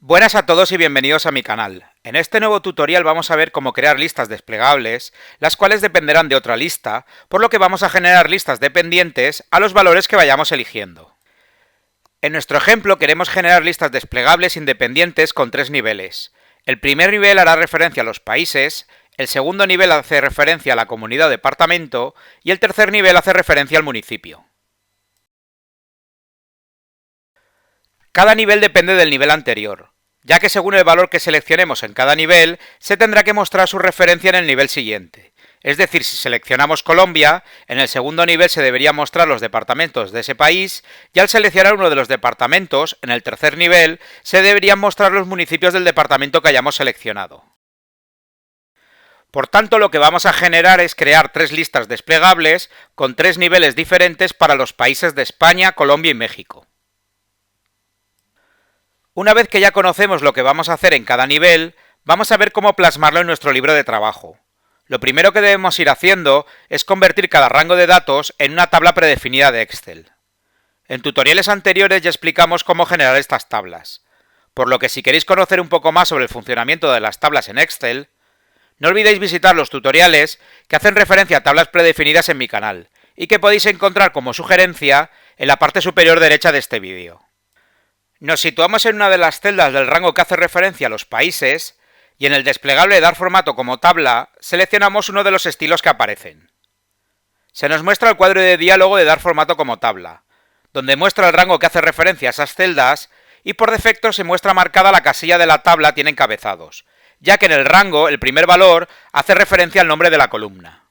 Buenas a todos y bienvenidos a mi canal. En este nuevo tutorial vamos a ver cómo crear listas desplegables, las cuales dependerán de otra lista, por lo que vamos a generar listas dependientes a los valores que vayamos eligiendo. En nuestro ejemplo queremos generar listas desplegables independientes con tres niveles. El primer nivel hará referencia a los países, el segundo nivel hace referencia a la comunidad o departamento y el tercer nivel hace referencia al municipio. Cada nivel depende del nivel anterior, ya que según el valor que seleccionemos en cada nivel, se tendrá que mostrar su referencia en el nivel siguiente. Es decir, si seleccionamos Colombia, en el segundo nivel se deberían mostrar los departamentos de ese país, y al seleccionar uno de los departamentos, en el tercer nivel, se deberían mostrar los municipios del departamento que hayamos seleccionado. Por tanto, lo que vamos a generar es crear tres listas desplegables con tres niveles diferentes para los países de España, Colombia y México. Una vez que ya conocemos lo que vamos a hacer en cada nivel, vamos a ver cómo plasmarlo en nuestro libro de trabajo. Lo primero que debemos ir haciendo es convertir cada rango de datos en una tabla predefinida de Excel. En tutoriales anteriores ya explicamos cómo generar estas tablas, por lo que si queréis conocer un poco más sobre el funcionamiento de las tablas en Excel, no olvidéis visitar los tutoriales que hacen referencia a tablas predefinidas en mi canal y que podéis encontrar como sugerencia en la parte superior derecha de este vídeo. Nos situamos en una de las celdas del rango que hace referencia a los países y en el desplegable Dar formato como tabla seleccionamos uno de los estilos que aparecen. Se nos muestra el cuadro de diálogo de Dar formato como tabla, donde muestra el rango que hace referencia a esas celdas y por defecto se muestra marcada la casilla de la tabla tiene encabezados, ya que en el rango el primer valor hace referencia al nombre de la columna.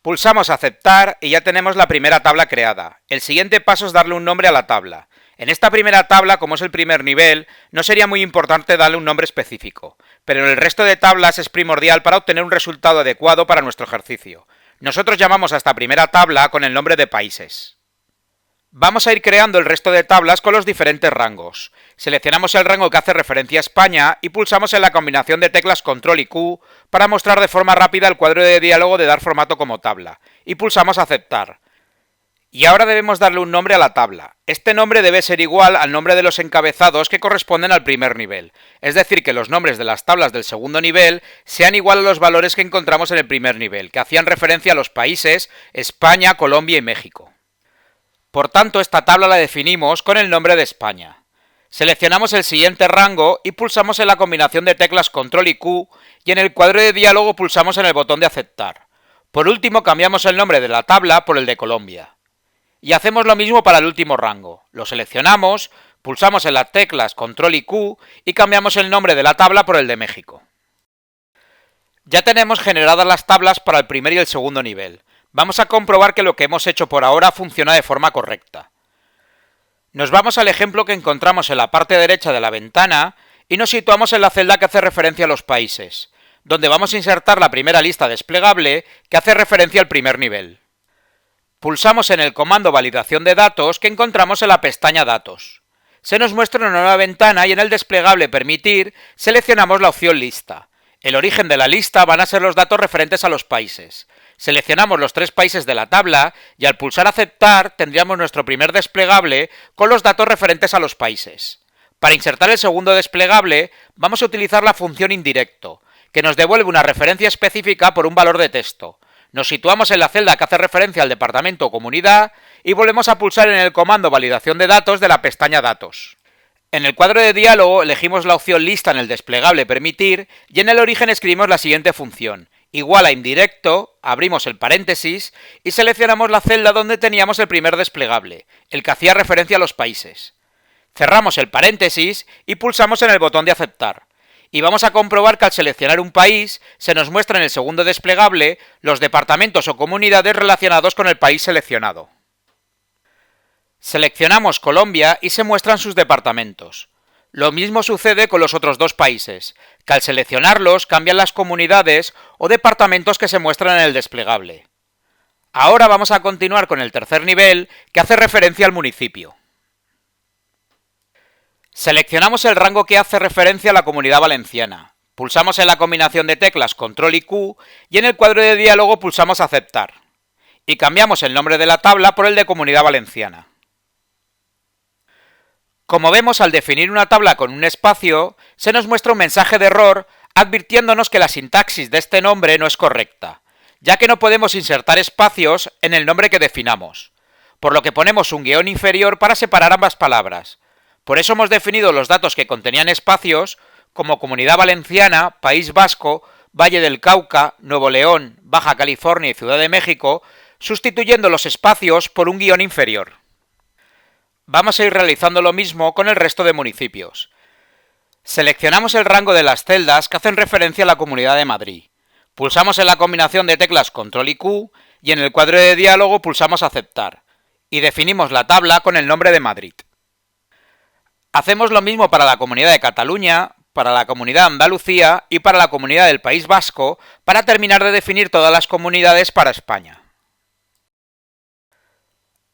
Pulsamos aceptar y ya tenemos la primera tabla creada. El siguiente paso es darle un nombre a la tabla. En esta primera tabla, como es el primer nivel, no sería muy importante darle un nombre específico, pero en el resto de tablas es primordial para obtener un resultado adecuado para nuestro ejercicio. Nosotros llamamos a esta primera tabla con el nombre de países. Vamos a ir creando el resto de tablas con los diferentes rangos. Seleccionamos el rango que hace referencia a España y pulsamos en la combinación de teclas Control y Q para mostrar de forma rápida el cuadro de diálogo de Dar formato como tabla, y pulsamos aceptar. Y ahora debemos darle un nombre a la tabla. Este nombre debe ser igual al nombre de los encabezados que corresponden al primer nivel, es decir, que los nombres de las tablas del segundo nivel sean igual a los valores que encontramos en el primer nivel, que hacían referencia a los países España, Colombia y México. Por tanto, esta tabla la definimos con el nombre de España. Seleccionamos el siguiente rango y pulsamos en la combinación de teclas Control y Q y en el cuadro de diálogo pulsamos en el botón de aceptar. Por último, cambiamos el nombre de la tabla por el de Colombia. Y hacemos lo mismo para el último rango. Lo seleccionamos, pulsamos en las teclas Control y Q y cambiamos el nombre de la tabla por el de México. Ya tenemos generadas las tablas para el primer y el segundo nivel. Vamos a comprobar que lo que hemos hecho por ahora funciona de forma correcta. Nos vamos al ejemplo que encontramos en la parte derecha de la ventana y nos situamos en la celda que hace referencia a los países, donde vamos a insertar la primera lista desplegable que hace referencia al primer nivel. Pulsamos en el comando validación de datos que encontramos en la pestaña Datos. Se nos muestra una nueva ventana y en el desplegable Permitir seleccionamos la opción Lista. El origen de la lista van a ser los datos referentes a los países. Seleccionamos los tres países de la tabla y al pulsar Aceptar tendríamos nuestro primer desplegable con los datos referentes a los países. Para insertar el segundo desplegable vamos a utilizar la función indirecto, que nos devuelve una referencia específica por un valor de texto. Nos situamos en la celda que hace referencia al departamento o comunidad y volvemos a pulsar en el comando validación de datos de la pestaña Datos. En el cuadro de diálogo elegimos la opción Lista en el desplegable Permitir y en el origen escribimos la siguiente función. Igual a indirecto, abrimos el paréntesis y seleccionamos la celda donde teníamos el primer desplegable, el que hacía referencia a los países. Cerramos el paréntesis y pulsamos en el botón de aceptar. Y vamos a comprobar que al seleccionar un país se nos muestra en el segundo desplegable los departamentos o comunidades relacionados con el país seleccionado. Seleccionamos Colombia y se muestran sus departamentos. Lo mismo sucede con los otros dos países, que al seleccionarlos cambian las comunidades o departamentos que se muestran en el desplegable. Ahora vamos a continuar con el tercer nivel que hace referencia al municipio. Seleccionamos el rango que hace referencia a la Comunidad Valenciana. Pulsamos en la combinación de teclas Control y Q y en el cuadro de diálogo pulsamos Aceptar. Y cambiamos el nombre de la tabla por el de Comunidad Valenciana. Como vemos, al definir una tabla con un espacio, se nos muestra un mensaje de error advirtiéndonos que la sintaxis de este nombre no es correcta, ya que no podemos insertar espacios en el nombre que definamos, por lo que ponemos un guión inferior para separar ambas palabras. Por eso hemos definido los datos que contenían espacios, como Comunidad Valenciana, País Vasco, Valle del Cauca, Nuevo León, Baja California y Ciudad de México, sustituyendo los espacios por un guión inferior. Vamos a ir realizando lo mismo con el resto de municipios. Seleccionamos el rango de las celdas que hacen referencia a la Comunidad de Madrid. Pulsamos en la combinación de teclas Control y Q y en el cuadro de diálogo pulsamos Aceptar. Y definimos la tabla con el nombre de Madrid. Hacemos lo mismo para la Comunidad de Cataluña, para la Comunidad de Andalucía y para la Comunidad del País Vasco para terminar de definir todas las comunidades para España.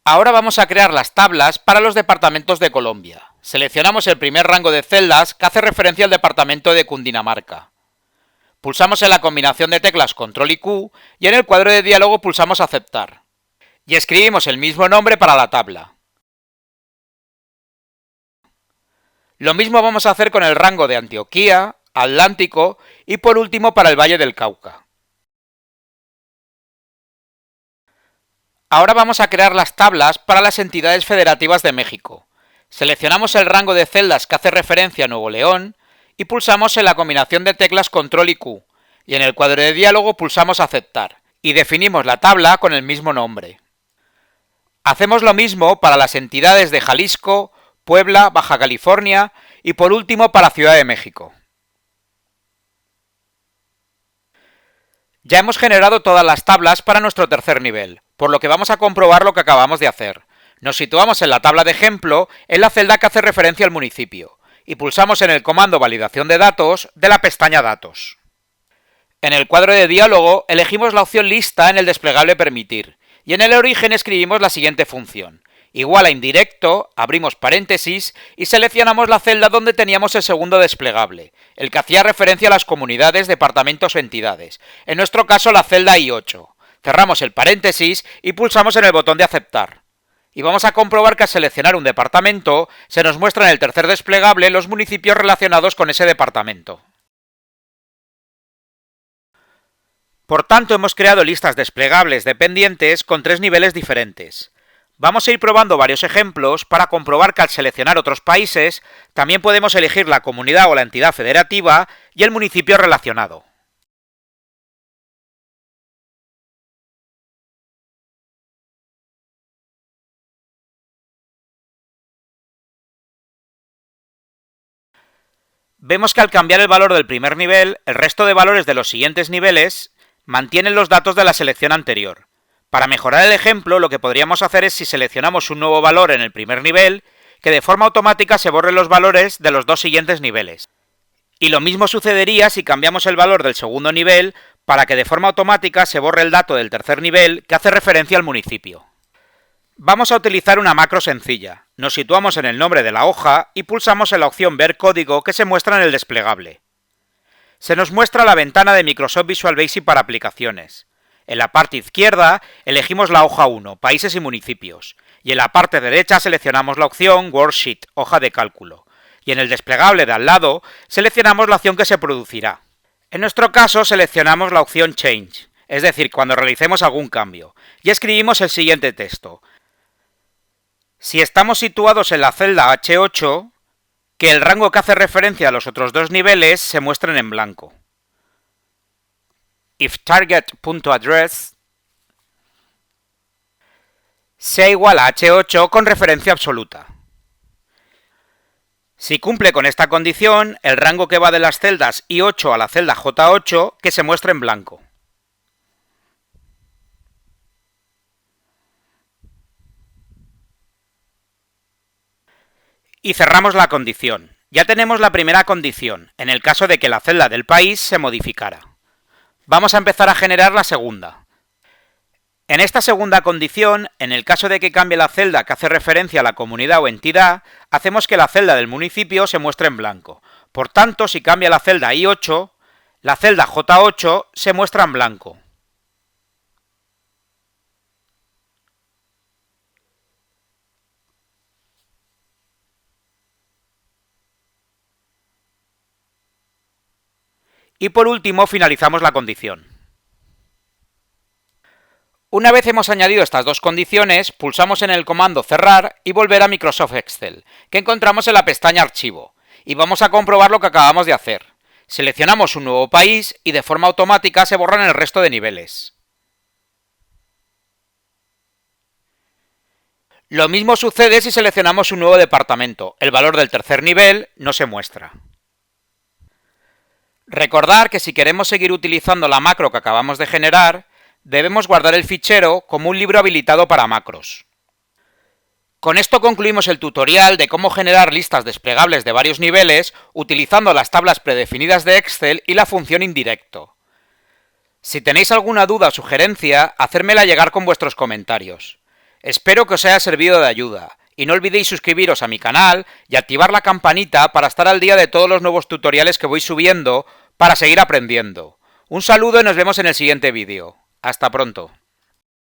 Ahora vamos a crear las tablas para los departamentos de Colombia. Seleccionamos el primer rango de celdas que hace referencia al departamento de Cundinamarca. Pulsamos en la combinación de teclas Control y Q y en el cuadro de diálogo pulsamos Aceptar. Y escribimos el mismo nombre para la tabla. Lo mismo vamos a hacer con el rango de Antioquia, Atlántico y por último para el Valle del Cauca. Ahora vamos a crear las tablas para las entidades federativas de México. Seleccionamos el rango de celdas que hace referencia a Nuevo León y pulsamos en la combinación de teclas Control y Q, y en el cuadro de diálogo pulsamos Aceptar, y definimos la tabla con el mismo nombre. Hacemos lo mismo para las entidades de Jalisco, Puebla, Baja California y por último para Ciudad de México. Ya hemos generado todas las tablas para nuestro tercer nivel, por lo que vamos a comprobar lo que acabamos de hacer. Nos situamos en la tabla de ejemplo, en la celda que hace referencia al municipio, y pulsamos en el comando Validación de datos de la pestaña Datos. En el cuadro de diálogo elegimos la opción Lista en el desplegable Permitir, y en el origen escribimos la siguiente función. Igual a indirecto, abrimos paréntesis y seleccionamos la celda donde teníamos el segundo desplegable, el que hacía referencia a las comunidades, departamentos o entidades, en nuestro caso la celda I8. Cerramos el paréntesis y pulsamos en el botón de aceptar. Y vamos a comprobar que al seleccionar un departamento, se nos muestra en el tercer desplegable los municipios relacionados con ese departamento. Por tanto, hemos creado listas desplegables dependientes con 3 niveles diferentes. Vamos a ir probando varios ejemplos para comprobar que al seleccionar otros países, también podemos elegir la comunidad o la entidad federativa y el municipio relacionado. Vemos que al cambiar el valor del primer nivel, el resto de valores de los siguientes niveles mantienen los datos de la selección anterior. Para mejorar el ejemplo, lo que podríamos hacer es, si seleccionamos un nuevo valor en el primer nivel, que de forma automática se borren los valores de los dos siguientes niveles. Y lo mismo sucedería si cambiamos el valor del segundo nivel para que de forma automática se borre el dato del tercer nivel que hace referencia al municipio. Vamos a utilizar una macro sencilla. Nos situamos en el nombre de la hoja y pulsamos en la opción Ver código que se muestra en el desplegable. Se nos muestra la ventana de Microsoft Visual Basic para aplicaciones. En la parte izquierda elegimos la hoja 1, Países y municipios, y en la parte derecha seleccionamos la opción Worksheet, hoja de cálculo, y en el desplegable de al lado seleccionamos la opción que se producirá. En nuestro caso seleccionamos la opción Change, es decir, cuando realicemos algún cambio, y escribimos el siguiente texto. Si estamos situados en la celda H8, que el rango que hace referencia a los otros dos niveles se muestren en blanco. If target.address sea igual a H8 con referencia absoluta. Si cumple con esta condición, el rango que va de las celdas I8 a la celda J8 que se muestre en blanco. Y cerramos la condición. Ya tenemos la primera condición, en el caso de que la celda del país se modificara. Vamos a empezar a generar la segunda. En esta segunda condición, en el caso de que cambie la celda que hace referencia a la comunidad o entidad, hacemos que la celda del municipio se muestre en blanco. Por tanto, si cambia la celda I8, la celda J8 se muestra en blanco. y por último finalizamos la condición. Una vez hemos añadido estas dos condiciones, pulsamos en el comando cerrar y volver a Microsoft Excel, que encontramos en la pestaña Archivo, y vamos a comprobar lo que acabamos de hacer. Seleccionamos un nuevo país y de forma automática se borran el resto de niveles. Lo mismo sucede si seleccionamos un nuevo departamento, el valor del tercer nivel no se muestra. Recordar que si queremos seguir utilizando la macro que acabamos de generar, debemos guardar el fichero como un libro habilitado para macros. Con esto concluimos el tutorial de cómo generar listas desplegables de varios niveles utilizando las tablas predefinidas de Excel y la función indirecto. Si tenéis alguna duda o sugerencia, hacérmela llegar con vuestros comentarios. Espero que os haya servido de ayuda y no olvidéis suscribiros a mi canal y activar la campanita para estar al día de todos los nuevos tutoriales que voy subiendo para seguir aprendiendo. Un saludo y nos vemos en el siguiente vídeo. Hasta pronto.